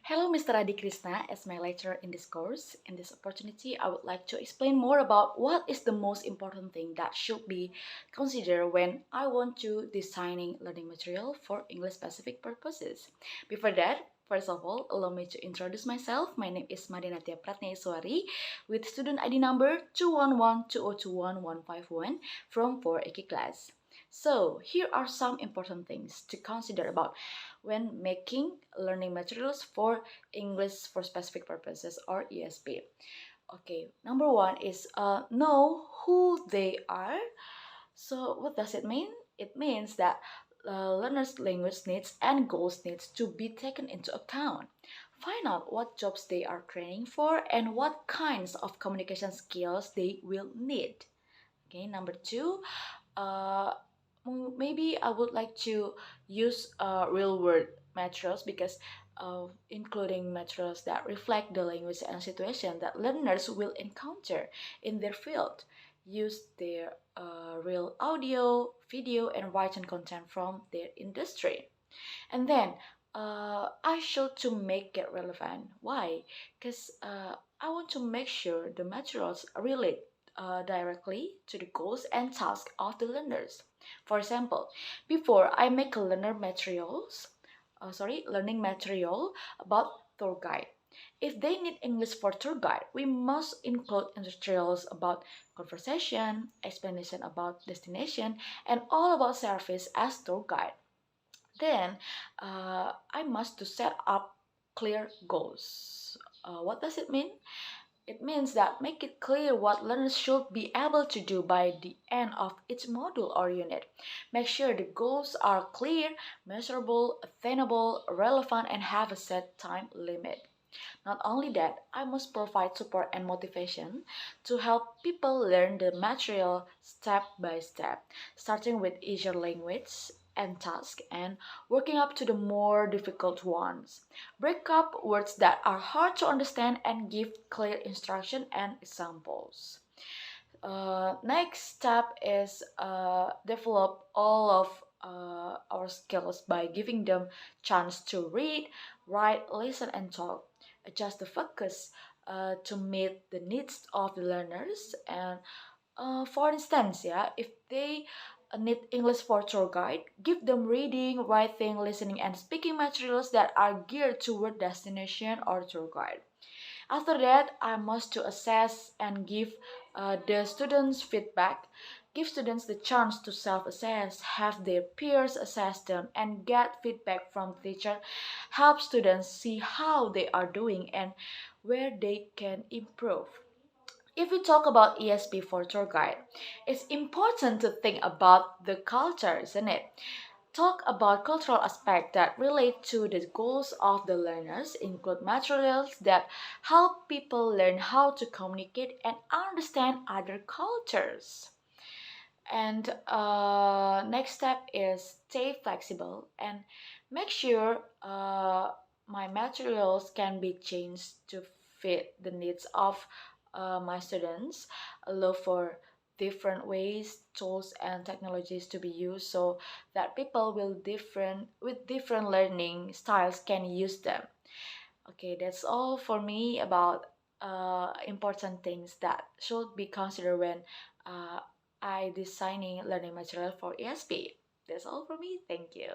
Hello, Mr. Adi Krishna, as my lecturer in this course. In this opportunity, I would like to explain more about what is the most important thing that should be considered when I want to designing learning material for English-specific purposes. Before that, first of all, allow me to introduce myself. My name is Natya Pradnya with student ID number 21120211151 from 4AK class. So, here are some important things to consider about when making learning materials for English for specific purposes or ESP. Okay, number one is know who they are. So what does it mean? It means that learners' language needs and goals needs to be taken into account. Find out what jobs they are training for and what kinds of communication skills they will need. Okay, number two, uh, maybe I would like to use real world materials because including materials that reflect the language and situation that learners will encounter in their field. Use their real audio, video, and written content from their industry. And then I should to make it relevant. Why? Because I want to make sure the materials relate directly to the goals and tasks of the learners. For example, before I make a learning material about tour guide. If they need English for tour guide, we must include materials about conversation, explanation about destination, and all about service as tour guide. Then I must to set up clear goals. What does it mean? It means that make it clear what learners should be able to do by the end of each module or unit. Make sure the goals are clear, measurable, attainable, relevant, and have a set time limit. Not only that, I must provide support and motivation to help people learn the material step by step, starting with easier language and task and working up to the more difficult ones. Break up words that are hard to understand and give clear instruction and examples. Next step is develop all of our skills by giving them chance to read, write, listen, and talk. Adjust the focus to meet the needs of the learners. And for instance, yeah, if they need English for tour guide, give them reading, writing, listening, and speaking materials that are geared toward destination or tour guide. After that, I must to assess and give the students feedback. Give students the chance to self-assess, have their peers assess them, and get feedback from the teacher. Help students see how they are doing and where they can improve. If we talk about ESP for tour guide, it's important to think about the culture, isn't it? Talk about cultural aspects that relate to the goals of the learners, include materials that help people learn how to communicate and understand other cultures. And next step is stay flexible and make sure my materials can be changed to fit the needs of my students. Allow for different ways, tools, and technologies to be used so that people will different with different learning styles can use them. Okay, that's all for me about important things that should be considered when uh, I designing learning material for ESP. That's all for me. Thank you.